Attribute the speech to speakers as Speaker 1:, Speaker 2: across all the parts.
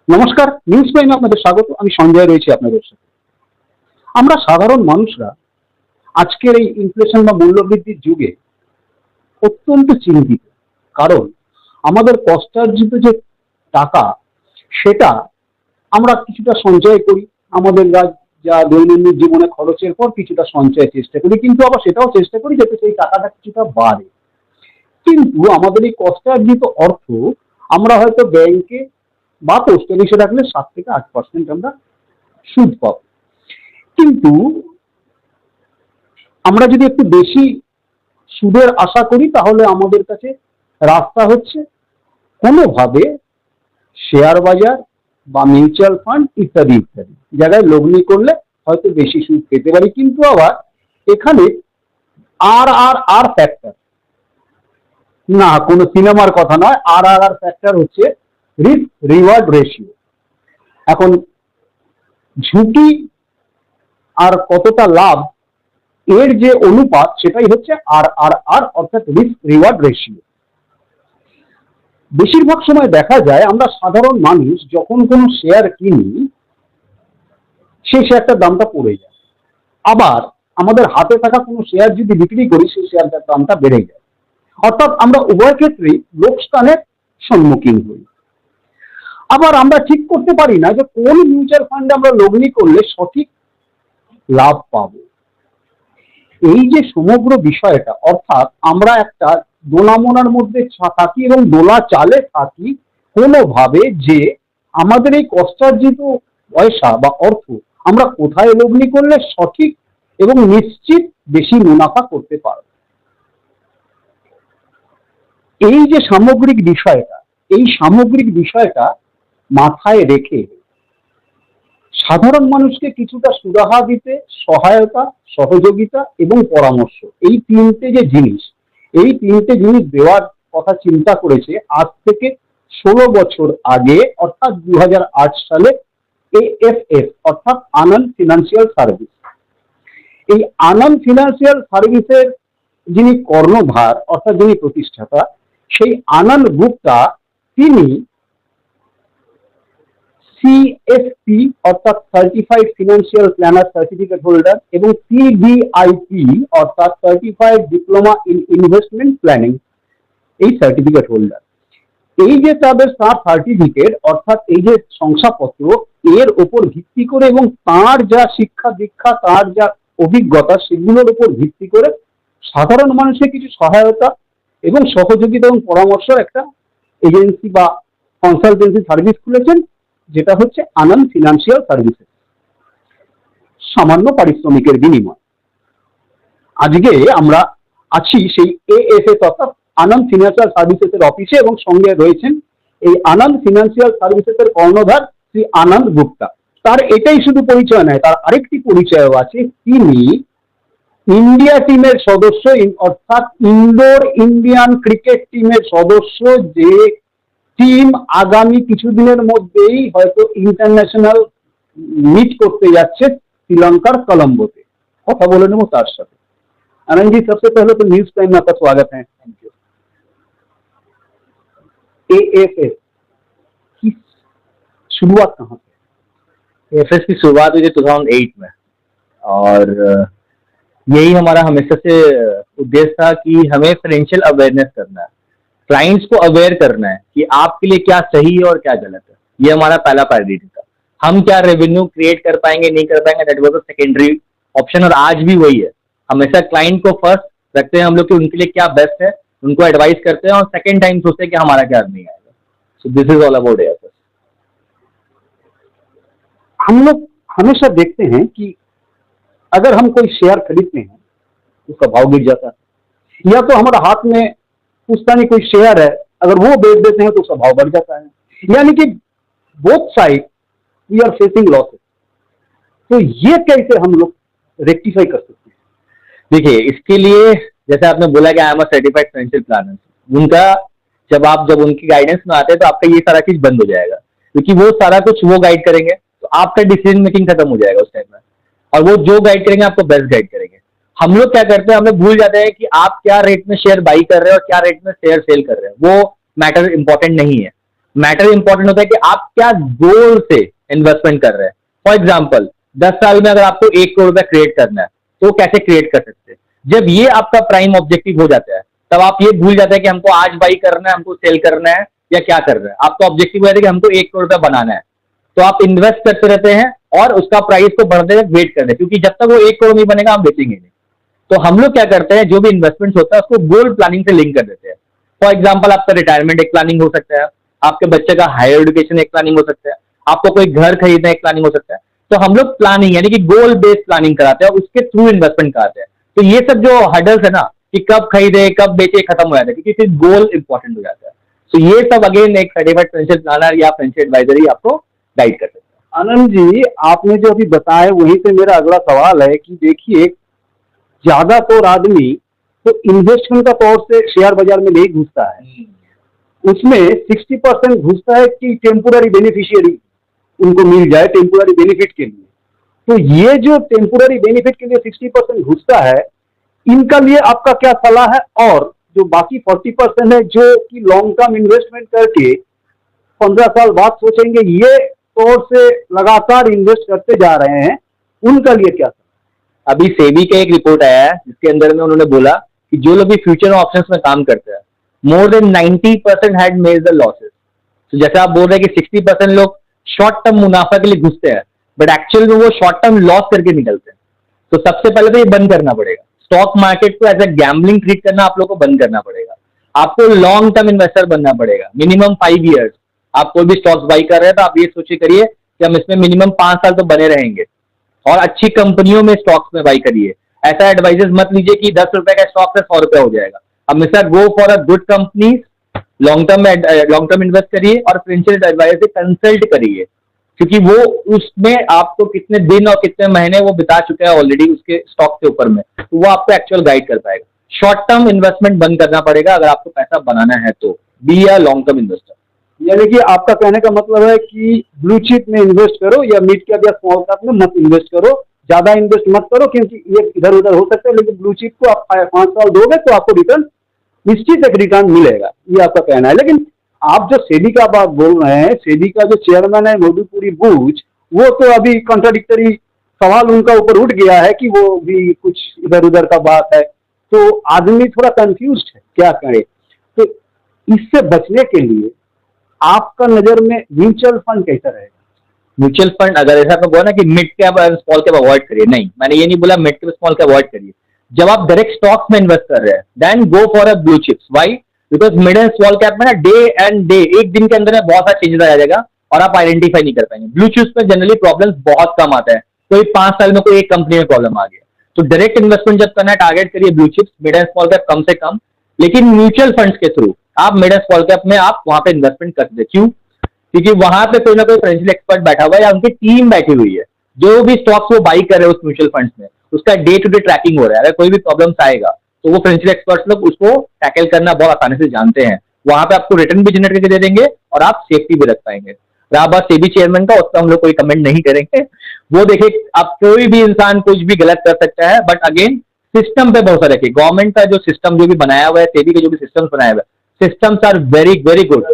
Speaker 1: নমস্কার, নিউজ প্রাইমে আপনাদের স্বাগত। আমি সঞ্জয় রয়েছি আপনাদের সাথে। আমরা সাধারণ মানুষরা আজকের এই ইনফ্লেশন বা মূল্যবৃদ্ধির যুগে অত্যন্ত চিন্তিত। কারণ আমাদের কষ্টার্জিত যে টাকা, সেটা আমরা কিছুটা সঞ্চয় করি। আমাদের যা দৈনন্দিন জীবনে খরচের পর কিছুটা সঞ্চয়ের চেষ্টা করি, কিন্তু আবার সেটাও চেষ্টা করি যাতে সেই টাকাটা কিছুটা বাড়ে। কিন্তু আমাদের এই কষ্টার্জিত অর্থ আমরা হয়তো ব্যাংকে বা পোস্ট অফিসে রাখলে 7 থেকে 8% আমরা সুদ পাবো। কিন্তু আমরা যদি একটু বেশি সুদের আশা করি, তাহলে আমাদের কাছে রাস্তা হচ্ছে কোনোভাবে শেয়ার বাজার বা মিউচুয়াল ফান্ড ইত্যাদি ইত্যাদি জায়গায় লগ্নি করলে হয়তো বেশি সুদ পেতে পারি। কিন্তু আবার এখানে আর ফ্যাক্টর, না কোনো সিনেমার কথা নয়, আর ফ্যাক্টর হচ্ছে রিস্ক রিওয়ার্ড রেশিও। এখন ঝুঁকি আর কতটা লাভ, এর যে অনুপাত, সেটাই হচ্ছে আর অর্থাৎ রিস্ক রিওয়ার্ড রেশিও। বেশিরভাগ সময় দেখা যায় আমরা সাধারণ মানুষ যখন কোনো শেয়ার কিনি, সেই শেয়ারটার দামটা পড়ে যায়। আবার আমাদের হাতে থাকা কোনো শেয়ার যদি বিক্রি করি, সেই শেয়ারটার দামটা বেড়ে যায়। অর্থাৎ আমরা উভয় ক্ষেত্রেই লোকসানের সম্মুখীন হই। আবার আমরা ঠিক করতে পারি না যে কোন মিউচুয়াল ফান্ডে আমরা লগ্নি করলে সঠিক লাভ পাবো। এই যে সমগ্র বিষয়টা, অর্থাৎ আমরা একটা দোলামোনার মধ্যে থাকি এবং দোলা চালে থাকি কোনোভাবে, যে আমাদের এই কষ্টার্জিত পয়সা বা অর্থ আমরা কোথায় লগ্নি করলে সঠিক এবং নিশ্চিত বেশি মুনাফা করতে পারব। এই যে সামগ্রিক বিষয়টা মাথায় রেখে সাধারণ মানুষকে কিছুটা সুরাহা দিতে সহায়তা, সহযোগিতা এবং পরামর্শ, এই তিনটে জিনিস দেওয়ার কথা চিন্তা করেছে আজ থেকে 16 বছর আগে, অর্থাৎ 2008 সালে AFS অর্থাৎ আনন্দ ফিনান্সিয়াল সার্ভিস। এই আনন্দ ফিনান্সিয়াল সার্ভিসের যিনি কর্ণধার অর্থাৎ যিনি প্রতিষ্ঠাতা, সেই আনন্দ গুপ্তা, তিনি CFP অর্থাৎ certified financial planner certificate holder এবং CDIP অর্থাৎ certified diploma in investment planning, এই সার্টিফিকেট হোল্ডার। এই যে তাদের সার্টিফিকেট অর্থাৎ এই যে শংসাপত্র, এর উপর ভিত্তি করে এবং তার যা শিক্ষা দীক্ষা, তার যা অভিজ্ঞতা, সেগুলোর উপর ভিত্তি করে সাধারণ মানুষের কিছু সহায়তা এবং সহযোগিতা এবং পরামর্শের একটা এজেন্সি বা কনসালটেন্সি সার্ভিস খুলেছেন, যেটা হচ্ছে আনন্দ ফিনান্সিয়াল সার্ভিসেস, সামান্য পারিশ্রমিকের বিনিময়। আজকে আমরা আছি সেই AFS অর্থাৎ আনন্দ ফিনান্সিয়াল সার্ভিসেস এর অফিসে, এবং সঙ্গে রয়েছেন এই আনন্দ ফিনান্সিয়াল সার্ভিসেস এর কর্ণধার শ্রী আনন্দ গুপ্তা। তার এটাই শুধু পরিচয় নয়, তার আরেকটি পরিচয়ও আছে। তিনি ইন্ডিয়া টিমের সদস্য, অর্থাৎ ইন্দোর ইন্ডিয়ান ক্রিকেট টিমের সদস্য, যে টিম আগামী কিছুদিনের মধ্যেই হয়তো ইন্টারন্যাশনাল মিট করতে যাচ্ছে শ্রীলঙ্কার কলম্বোতে। কথা বলে নেবো তার সাথে। आनंद जी, सबसे पहले तो न्यूज टाइम में आपका स्वागत है। Thank you. AFS की शुरुआत कहाँ से?
Speaker 2: AFS की शुरुआत हुई थी 2008 में, और यही हमारा हमेशा से उद्देश्य था कि हमें फाइनेंशियल अवेयरनेस करना है, क्लाइंट्स को अवेयर करना है कि आपके लिए क्या सही है और क्या गलत है। ये हमारा पहला प्रायोरिटी था। हम क्या रेवेन्यू क्रिएट कर पाएंगे नहीं कर पाएंगे, that was the secondary option, और आज भी वही है। हमेशा क्लाइंट को फर्स्ट रखते हैं हम लोग कि उनके लिए क्या बेस्ट है, उनको एडवाइस करते हैं, और सेकंड टाइम सोचते हैं कि हमारा क्या नहीं आएगा। So this is all about AFS।
Speaker 1: हम लोग हमेशा देखते हैं कि अगर हम कोई शेयर खरीदते हैं, उसका भाव गिर जाता है, या तो हमारा हाथ में पुश्तैनी कोई शेयर है, अगर वो बेच देते हैं तो उसका भाव बढ़ जाता है। यानी कि both side we are facing losses. तो ये कैसे हम लोग रेक्टिफाई कर सकते हैं?
Speaker 2: देखिए, इसके लिए जैसे आपने बोला कि I am a certified financial planner, उनका जब उनकी गाइडेंस में आते हैं तो आपका ये सारा चीज बंद हो जाएगा, क्योंकि वो सारा कुछ वो गाइड करेंगे, तो आपका डिसीजन मेकिंग खत्म हो जाएगा उस टाइम में, और वो जो गाइड करेंगे आपको बेस्ट गाइड करेंगे। हम लोग क्या करते हैं, हम लोग भूल जाते हैं कि आप क्या रेट में शेयर बाई कर रहे हैं और क्या रेट में शेयर सेल कर रहे हैं, वो मैटर इंपॉर्टेंट नहीं है। मैटर इंपॉर्टेंट होता है कि आप क्या गोल से इन्वेस्टमेंट कर रहे हैं। फॉर एग्जाम्पल 10 साल में अगर आपको 1 करोड़ रुपया क्रिएट करना है तो कैसे क्रिएट कर सकते हैं। जब ये आपका प्राइम ऑब्जेक्टिव हो जाता है तब आप ये भूल जाते हैं कि हमको आज बाई करना है, हमको सेल करना है या क्या करना है। आपका ऑब्जेक्टिव है कि हमको 1 करोड़ रुपया बनाना है, तो आप इन्वेस्ट करते रहते हैं और उसका प्राइस को बढ़ने तक वेट करते हैं, क्योंकि जब तक वो 1 करोड़ नहीं बनेगा हम बेचेंगे नहीं। तो हम लोग क्या करते हैं, जो भी इन्वेस्टमेंट होता है उसको गोल प्लानिंग से लिंक कर देते हैं। फॉर एग्जाम्पल आपका रिटायरमेंट एक प्लानिंग हो सकता है, आपके बच्चे का हायर एजुकेशन एक प्लानिंग हो सकता है, आपको कोई घर खरीदना एक प्लानिंग हो सकता है। तो हम लोग प्लानिंग यानी कि गोल बेस्ड प्लानिंग कराते हैं और उसके थ्रू इन्वेस्टमेंट कराते हैं। तो ये सब जो हर्डल्स है ना कि कब खरीदे कब बेचे खत्म हो जाता है, क्योंकि फिर गोल इंपॉर्टेंट हो जाता है। तो ये सब अगेन एक सर्टिफाइड फाइनेंशियल प्लानर या फाइनेंशियल एडवाइजर ही आपको गाइड कर सकता है।
Speaker 1: आनंद जी, आपने जो अभी बताया वहीं से मेरा अगला सवाल है कि देखिए, ज्यादातर आदमी तो इन्वेस्टमेंट का तौर से शेयर बाजार में नहीं घुसता है, उसमें 60% घुसता है कि टेम्पोररी बेनिफिशियरी उनको मिल जाए टेम्पोररी बेनिफिट के लिए। तो ये जो टेम्पोररी बेनिफिट के लिए 60% घुसता है, इनका लिए आपका क्या सलाह है? और जो बाकी 40% है जो कि लॉन्ग टर्म इन्वेस्टमेंट करके 15 साल बाद सोचेंगे ये तौर से लगातार इन्वेस्ट करते जा रहे हैं, उनका लिए क्या सलाह?
Speaker 2: अभी सेबी का एक रिपोर्ट आया है जिसके अंदर में उन्होंने बोला कि जो लोग भी फ्यूचर ऑप्शंस में काम करते हैं, more than 90% had made the losses. तो जैसे आप बोल रहे हैं कि 60% लोग शॉर्ट टर्म मुनाफा के लिए घुसते हैं, बट एक्चुअल में वो शॉर्ट टर्म लॉस करके निकलते हैं। तो सबसे पहले तो ये बंद करना पड़ेगा। स्टॉक मार्केट को एज ए गैम्बलिंग ट्रीट करना आप लोग को बंद करना पड़ेगा। आपको लॉन्ग टर्म इन्वेस्टर बनना पड़ेगा, मिनिमम 5 ईयर्स। आप कोई भी स्टॉक्स बाई कर रहे हैं तो आप ये सोचिए करिए कि हम इसमें मिनिमम 5 साल तो बने रहेंगे, और अच्छी कंपनियों में स्टॉक्स में बाई करिए। ऐसा एडवाइजेस मत लीजिए कि 10 रुपए का स्टॉक से 100 रुपया हो जाएगा। हमेशा गो for a good companies, long term invest करिए और फाइनेंशियल एडवाइजर से कंसल्ट करिए, क्योंकि वो उसमें आपको कितने दिन और कितने महीने वो बिता चुके हैं ऑलरेडी उसके स्टॉक के ऊपर में, तो वो आपको एक्चुअल गाइड कर पाएगा। शॉर्ट टर्म इन्वेस्टमेंट बंद करना पड़ेगा अगर आपको पैसा बनाना है तो, be a long term investor.
Speaker 1: यानी कि आपका कहने का मतलब है कि ब्लू चिप में इन्वेस्ट करो या मिड कैप या स्मॉल कैप में मत इन्वेस्ट करो, ज्यादा इन्वेस्ट मत करो, क्योंकि ये इधर उधर हो सकता है, लेकिन ब्लू चिप को आप 5 साल दोगे तो आपको रिटर्न निश्चित एक रिटर्न मिलेगा, ये आपका कहना है। लेकिन आप जो सेबी का बात बोल रहे हैं, सेबी का जो चेयरमैन है मधुपुरी बूच, वो तो अभी कॉन्ट्राडिक्टरी सवाल उनका ऊपर उठ गया है कि वो भी कुछ इधर उधर का बात है, तो आदमी थोड़ा कंफ्यूज्ड है क्या करे। तो इससे बचने के लिए आपका नजर में म्यूचुअल फंड कैसा रहेगा?
Speaker 2: म्यूचुअल फंड अगर ऐसा तो बोला ना कि मिड कैप और स्मॉल कैप अवॉइड करिए, नहीं, मैंने ये नहीं बोला mid cap small cap avoid करिए। जब आप डायरेक्ट स्टॉक्स में इन्वेस्ट कर रहे हैं then go for a blue chips. Why? Because mid and small cap में ना डे एंड डे एक दिन के अंदर में बहुत सारा चेंजेस आ जाएगा और आप आइडेंटिफाई नहीं कर पाएंगे। ब्लू चिप्स में जनरली प्रॉब्लम्स बहुत कम आता है, कोई 5 साल में कोई एक कंपनी में प्रॉब्लम आ गया। तो डायरेक्ट इन्वेस्टमेंट जब करना है टारगेट करिए blue chips, mid and small cap कम से कम, लेकिन म्यूचुअल फंड्स के थ्रू आप मिड एंड स्मॉल कैप में आप वहां पे इन्वेस्टमेंट कर सकते। क्यों? क्योंकि वहां पे कोई ना कोई फाइनेंशियल एक्सपर्ट बैठा हुआ है या उनकी टीम बैठी हुई है, जो भी स्टॉक्स वो बाई कर रहे हैं उस म्यूचुअल फंड्स में उसका डे टू डे ट्रैकिंग हो रहा है। अगर कोई भी प्रॉब्लम्स आएगा तो वो फाइनेंशियल एक्सपर्ट्स लोग उसको टैकल करना बहुत आसानी से जानते हैं। वहां पे आपको रिटर्न भी जनरेट करके दे देंगे और आप सेफ्टी भी रख पाएंगे। रहा बात सेबी चेयरमैन का, उस पर हम लोग कोई कमेंट नहीं करेंगे। वो देखिए, आप कोई भी इंसान कुछ भी गलत कर सकता है, बट अगेन सिस्टम पे भरोसा रखिए। गवर्नमेंट का जो सिस्टम जो भी बनाया हुआ है, सेबी के जो भी सिस्टम्स बनाया हुआ है, systems are very very good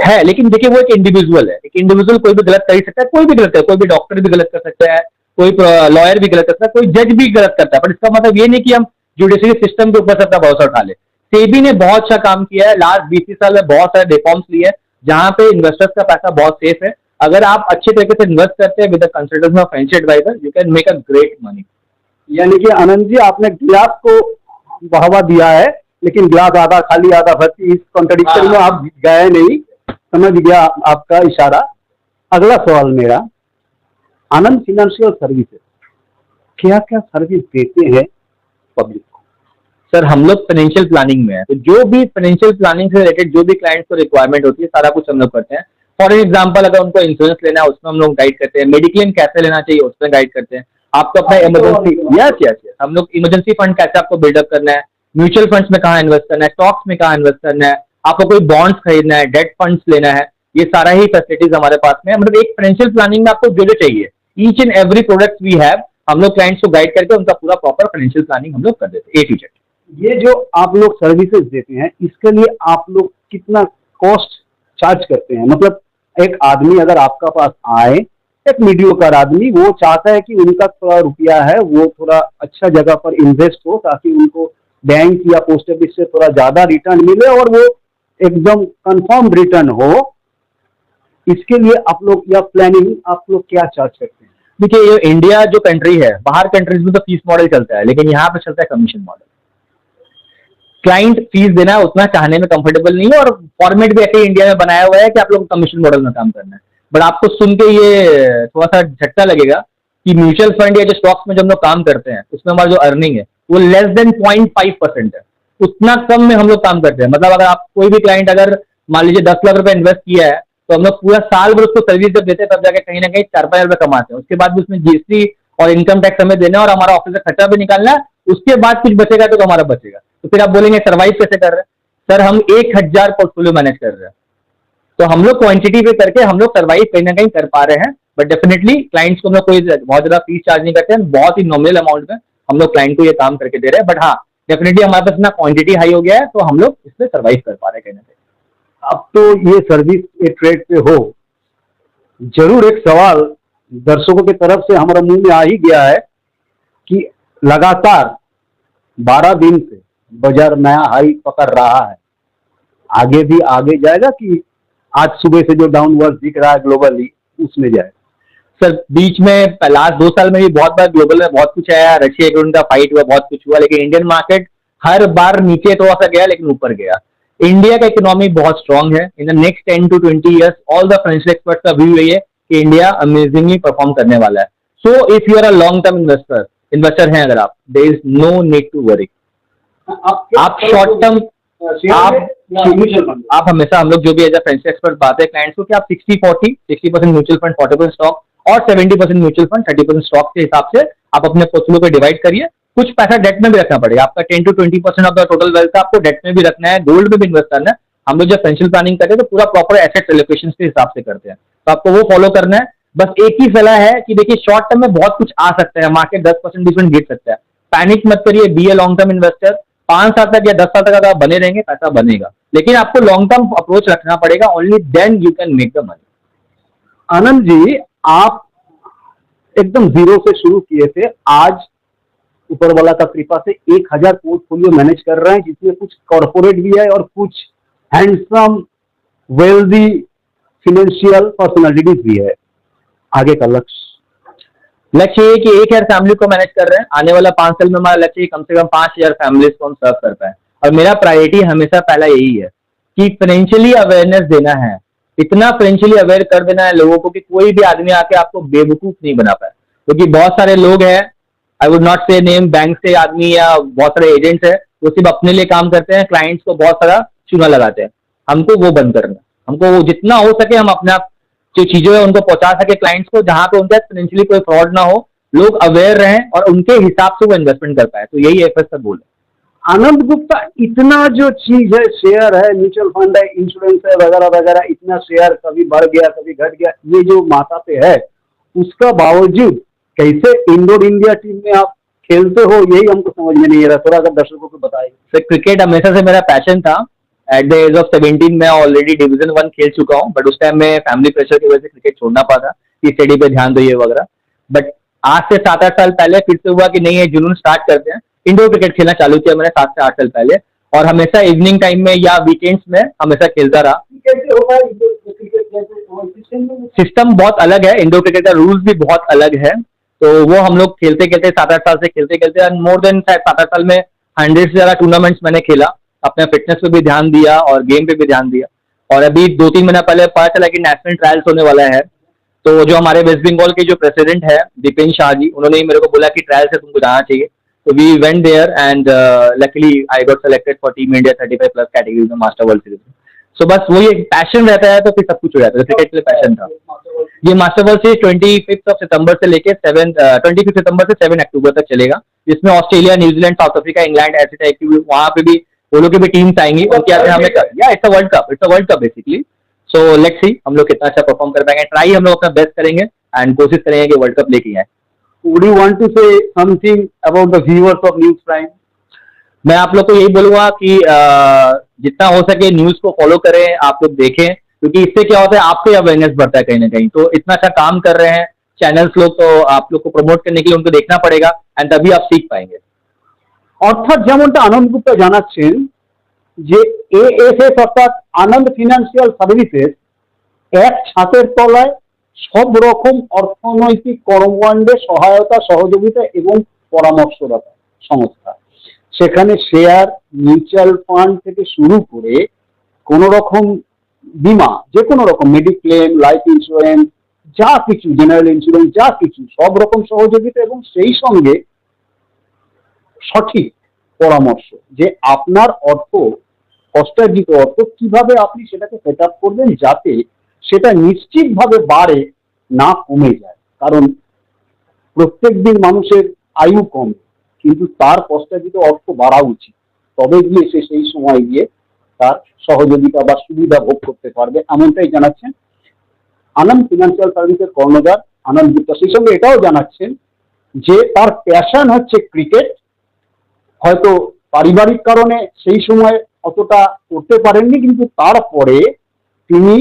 Speaker 2: है। लेकिन देखिए वो एक इंडिविजुअल है, एक इंडिविजुअल कोई भी गलत कर ही सकता है, कोई भी गलत है, कोई भी डॉक्टर भी गलत कर सकता है, कोई लॉयर भी गलत कर सकता है, कोई जज भी गलत करता है। पर इसका मतलब ये नहीं कि हम जुडिशरी सिस्टम के ऊपर से अपना भरोसा उठा ले। सेबी ने बहुत अच्छा काम किया है, लास्ट 20 साल में बहुत सारे रिफॉर्म्स लिए हैं जहां पे इन्वेस्टर्स का पैसा बहुत सेफ है। अगर आप अच्छे तरीके से इन्वेस्ट करते हैं with the consultancy of financial adviser, you can make a great money.
Speaker 1: यानी कि आनंद जी, आपने गिलास को बढ़ावा दिया है, लेकिन गिलास आधा खाली आधा भर्ती, इस कॉन्ट्रडिक्शन में आप गए नहीं, समझ गया आपका इशारा। अगला सवाल मेरा, आनंद फाइनेंशियल सर्विसेज क्या क्या सर्विस देते हैं पब्लिक को?
Speaker 2: सर हम लोग फाइनेंशियल प्लानिंग में है, तो जो भी फाइनेंशियल प्लानिंग से रिलेटेड जो भी क्लाइंट्स को रिक्वायरमेंट होती है सारा कुछ हम लोग करते हैं। फॉर एग्जांपल अगर उनको इंश्योरेंस लेना है उसमें हम लोग गाइड करते हैं, मेडिक्लेम कैसे लेना चाहिए उसमें गाइड करते हैं, आपको अपना इमरजेंसी यस हम लोग इमरजेंसी फंड कैसे आपको बिल्डअप करना है, म्यूचुअल फंड्स में कहाँ इन्वेस्ट करना है, स्टॉक्स में कहाँ इन्वेस्ट करना है, आपको कोई बॉन्ड्स खरीदना है, डेट फंड्स लेना है, ये सारा ही फैसिलिटीज हमारे पास में है। मतलब एक फाइनेंशियल प्लानिंग में आपको जो जो चाहिए each and every product we have, हम लोग क्लाइंट्स को गाइड करके उनका पूरा प्रॉपर फाइनेंशियल प्लानिंग हम लोग कर देते हैं A to Z।
Speaker 1: ये जो आप लोग सर्विसेज देते हैं, इसके लिए आप लोग कितना कॉस्ट चार्ज करते हैं? मतलब एक आदमी अगर आपका पास आए, एक मीडियोकर आदमी, वो चाहता है कि उनका थोड़ा रुपया है वो थोड़ा अच्छा जगह पर इन्वेस्ट हो ताकि उनको बैंक या पोस्ट ऑफिस से थोड़ा ज्यादा रिटर्न मिले और वो एकदम कंफर्म रिटर्न हो, इसके लिए आप लोग या प्लानिंग आप लोग क्या चार्ज करते हैं?
Speaker 2: देखिए, ये इंडिया जो कंट्री है, बाहर कंट्रीज में तो फीस मॉडल चलता है, लेकिन यहाँ पे चलता है कमीशन मॉडल। क्लाइंट फीस देना उतना चाहने में कंफर्टेबल नहीं है, और फॉर्मेट भी ऐसे इंडिया में बनाया हुआ है कि आप लोग कमीशन मॉडल में काम करना है। बट आपको सुन के ये थोड़ा सा झटका लगेगा कि म्यूचुअल फंड या जो स्टॉक्स में जब हम लोग काम करते हैं उसमें हमारा जो अर्निंग है वो लेस देन 0.5% है। उतना कम में हम लोग काम करते हैं। मतलब अगर आप कोई भी क्लाइंट अगर मान लीजिए 10 लाख रुपए इन्वेस्ट किया है, तो हम लोग पूरा साल भर उसको सर्विस जब देते हैं तब जाके कहीं ना कहीं 4-5 रुपए कमाते हैं। उसके बाद भी उसमें जीएसटी और इनकम टैक्स हमें देना है और हमारा ऑफिस का खर्चा भी निकालना है। उसके बाद कुछ बचेगा तो हमारा बचेगा। तो फिर आप बोलेंगे सर्वाइव कैसे कर रहे हैं? सर, हम 1000 पोर्टफोलियो मैनेज कर रहे हैं, तो हम लोग क्वांटिटी पे करके हम लोग सर्वाइव कहीं ना कहीं कर पा रहे हैं। बट डेफिनेटली क्लाइंट्स को हम लोग कोई बहुत ज्यादा फीस चार्ज नहीं करते हैं, बहुत ही नॉमिनल अमाउंट में हम लोग क्लाइंट को ये काम करके दे रहे हैं। बट हाँ, डेफिनेटली हमारे पास इतना क्वांटिटी हाई हो गया है तो हम लोग इसमें सर्वाइव कर पा रहे हैं कहीं ना कहीं।
Speaker 1: अब तो ये सर्विस ये ट्रेड पे हो, जरूर एक सवाल दर्शकों की तरफ से हमारा मुंह में आ ही गया है कि लगातार 12 दिन से बाजार नया हाई पकड़ रहा है, आगे भी आगे जाएगा कि आज सुबह से जो डाउनवर्ड दिख रहा है ग्लोबली उसमें जाए?
Speaker 2: सर, बीच में लास्ट 2 साल में भी बहुत बार ग्लोबल में बहुत कुछ आया, रशिया यूक्रेन का फाइट हुआ, बहुत कुछ हुआ, लेकिन इंडियन मार्केट हर बार नीचे थोड़ा सा गया लेकिन ऊपर गया। इंडिया का इकोनॉमी बहुत स्ट्रांग है। In the next 10 to 20 years all the financial expert का व्यू यही है कि इंडिया अमेजिंगली परफॉर्म करने वाला है। So if you are a long term investor हैं अगर आप, there is no need to worry. आप शॉर्ट टर्म आप हमेशा, हम लोग जो भी एज अ फाइनेंशियल एक्सपर्ट बात है क्लाइंट्स को कि आप 60-40, 60% म्यूचुअल फंड, 40% स्टॉक और 70% म्यूचुअल फंड, 30% स्टॉक के हिसाब से आप अपने पोर्टफोलियो पे डिवाइड करिए। कुछ पैसा डेट में भी रखना पड़ेगा। आपका 10 to 20% of the total wealth आपको डेट में भी रखना है, गोल्ड में भी इन्वेस्ट करना है। हम लोग जब फाइनेंशियल प्लानिंग करते हैं तो पूरा प्रॉपर एसेट एलोकेशन के हिसाब से करते हैं, तो आपको वो फॉलो करना है। बस एक ही सलाह है कि देखिए, शॉर्ट टर्म में बहुत कुछ आ सकता है, मार्केट 10% डिफरेंट गिर सकता है। पैनिक मत करिए, be a long term investor. 5 साल तक या 10 साल तक अगर आप बने रहेंगे पैसा बनेगा, लेकिन आपको लॉन्ग टर्म अप्रोच रखना पड़ेगा। Only then you can make the money.
Speaker 1: Anand ji, आप एकदम जीरो से शुरू किए थे, आज ऊपर वाला का कृपा से 1000 पोर्टफोलियो मैनेज कर रहे हैं, जिसमें कुछ कॉर्पोरेट भी है और कुछ हैंडसम वेल्दी फाइनेंशियल पर्सनालिटीज भी है। आगे का
Speaker 2: लक्ष्य ये कि 1000 फैमिली को मैनेज कर रहे हैं। आने वाला 5 साल में हमारा लक्ष्य कम से कम 5000 फैमिलीज को हम सर्व कर पाए। और मेरा प्रायोरिटी हमेशा पहला यही है कि फाइनेंशियली अवेयरनेस देना है, इतना फाइनेंशियली अवेयर कर देना है लोगों को कि कोई भी आदमी आके आपको बेवकूफ नहीं बना पाए। क्योंकि बहुत सारे लोग हैं, आई वुड नॉट से नेम, बैंक से आदमी या बहुत सारे एजेंट्स है, वो सिर्फ अपने लिए काम करते हैं, क्लाइंट्स को बहुत सारा चूना लगाते हैं। हमको वो बंद करना है। हमको वो जितना हो सके हम अपने आप जो चीजें है उनको पहुंचा सके क्लाइंट्स को, जहां पे उनके फाइनेंशियली कोई फ्रॉड ना हो, लोग अवेयर रहें और उनके हिसाब से वो इन्वेस्टमेंट कर पाए। तो यही एफएस का गोल है।
Speaker 1: आनंद गुप्ता, इतना जो चीज है, शेयर है, म्यूचुअल फंड है, इंश्योरेंस है, वगैरह वगैरह, इतना शेयर कभी बढ़ गया कभी घट गया, ये जो माथा पे है, उसका बावजूद कैसे इंडोर इंडिया टीम में आप खेलते हो, यही हमको समझ में नहीं आ रहा। थोड़ा अगर दर्शकों को बताइए।
Speaker 2: सर, क्रिकेट हमेशा से मेरा पैशन था। एट द एज ऑफ 17 मैं ऑलरेडी डिवीजन 1 खेल चुका हूँ, बट उस टाइम में फैमिली प्रेशर की वजह से क्रिकेट छोड़ना पड़ा कि स्टडी पे ध्यान दो ये वगैरह। बट आज से 7-8 साल पहले फिर से हुआ कि नहीं, ये जुनून स्टार्ट करते हैं। इंडोर क्रिकेट खेलना चालू किया मैंने 7 से 8 साल पहले, और हमेशा इवनिंग टाइम में या वीकेंड्स में हमेशा खेलता रहा। सिस्टम बहुत अलग है, इंडोर क्रिकेट का रूल्स भी बहुत अलग है। तो वो हम लोग खेलते खेलते 7-8 साल से खेलते खेलते मोर देन 7-8 साल में 100 से ज्यादा टूर्नामेंट्स मैंने खेला। अपने फिटनेस पे भी ध्यान दिया और गेम पे भी ध्यान दिया। और अभी 2-3 महीना पहले पता चला कि नेशनल ट्रायल्स होने वाला है। तो जो हमारे वेस्ट बंगाल के जो प्रेसिडेंट है दीपेन शाह जी, उन्होंने ही मेरे को बोला कि ट्रायल से तुमको जाना चाहिए। तो we went there and luckily I got selected for team India 35+ categories में मास्टर वर्ल्ड सीरीज में। सो बस वही एक पैशन रहता है तो फिर सब कुछ हो जाता है। क्रिकेट के लिए पैशन था। ये मास्टर वर्ल्ड सीरीज 25 सितंबर से लेके 25 सितंबर से 7 अक्टूबर तक चलेगा, जिसमें Australia, New Zealand, south Africa, England ऐसे टाइप की वहां पे भी वो लोग की भी टीम्स आएंगी। उनके आते हमें it's a world cup basically. So let's see हम लोग कितना अच्छा परफॉर्म कर पाएंगे। ट्राई हम लोग अपना बेस्ट करेंगे एंड कोशिश करेंगे कि वर्ल्ड कप लेके आए।
Speaker 1: Would you want to say something about the viewers of News Prime?
Speaker 2: मैं आप लोग को यही बोलूंगा कि जितना हो सके न्यूज को फॉलो करें, आप लोग देखें। क्योंकि इससे क्या होता है आपको अवेयरनेस बढ़ता है कहीं ना कहीं। तो इतना अच्छा काम कर रहे हैं चैनल्स लोग, तो आप लोग को प्रमोट करने के लिए उनको देखना पड़ेगा एंड तभी आप सीख पाएंगे।
Speaker 1: অর্থাৎ যেমনটা আনন্দ গুপ্তা জানাচ্ছেন যে এএসএস অর্থাৎ আনন্দ ফিনান্সিয়াল সার্ভিসেস এক ছাতের তলায় সব রকম অর্থনৈতিক কর্মকাণ্ডে সহায়তা, সহযোগিতা এবং পরামর্শদাতা সংস্থা। সেখানে শেয়ার, মিউচুয়াল ফান্ড থেকে শুরু করে কোন রকম বীমা, যে কোনো রকম মেডিক্লেম, লাইফ ইন্স্যুরেন্স, যা কিছু, জেনারেল ইন্স্যুরেন্স, যা কিছু সব রকম সহযোগিতা এবং সেই সঙ্গে সঠিক পরামর্শ যে আপনার অর্থ, কষ্টার্জিত অর্থ কিভাবে আপনি সেটাকে সেট আপ করবেন যাতে সেটা নিশ্চিতভাবে বাড়ে, না কমে যায়। কারণ প্রত্যেকদিন মানুষের আয়ু কমে, কিন্তু তার কষ্টার্জিত অর্থ বাড়া উচিত, তবে গিয়ে সে সেই সময় গিয়ে তার সহযোগিতা বা সুবিধা ভোগ করতে পারবে, এমনটাই জানাচ্ছেন আনন্দ ফিনান্সিয়াল সার্ভিসের কর্ণধার আনন্দ গুপ্তা। সেই সঙ্গে এটাও জানাচ্ছেন যে তার প্যাশন হচ্ছে ক্রিকেট। হয়তো পারিবারিক কারণে সেই সময় অতটা করতে পারেননি, কিন্তু তারপরে তিনি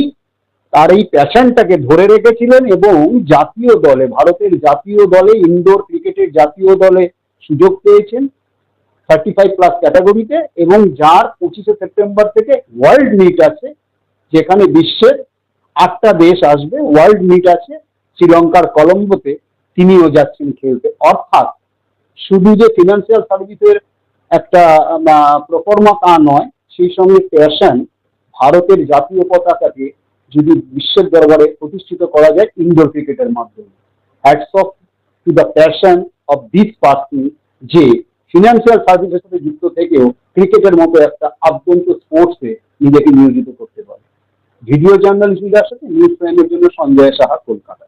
Speaker 1: তার এই প্যাশনটাকে ধরে রেখেছিলেন এবং জাতীয় দলে, ভারতের জাতীয় দলে, ইনডোর ক্রিকেটের জাতীয় দলে সুযোগ পেয়েছেন 35+ ক্যাটাগরিতে, এবং যার 25শে সেপ্টেম্বর থেকে ওয়ার্ল্ড মিট আছে, যেখানে বিশ্বের 8টা দেশ আসবে। ওয়ার্ল্ড মিট আছে শ্রীলঙ্কার কলম্বোতে, তিনিও যাচ্ছেন খেলতে। অর্থাৎ শুধু যে ফিনান্সিয়াল সার্ভিসের একটা প্রফর্মা তা নয়, সেই সঙ্গে প্যাশন, ভারতের জাতীয় পতাকাকে যদি বিশ্বের দরবারে প্রতিষ্ঠিত করা যায় ইনডোর ক্রিকেটের মাধ্যমে। Hats off to the passion of this person, যে ফিনান্সিয়াল সার্ভিসের সাথে যুক্ত থেকেও ক্রিকেটের মতো একটা আভ্যন্তর স্পোর্টসে নিজেকে নিয়োজিত করতে পারে। ভিডিও জার্নালিস্ট বিকাশের সাথে নিউজ প্রাইমের জন্য সঞ্জয় সাহা, কলকাতা।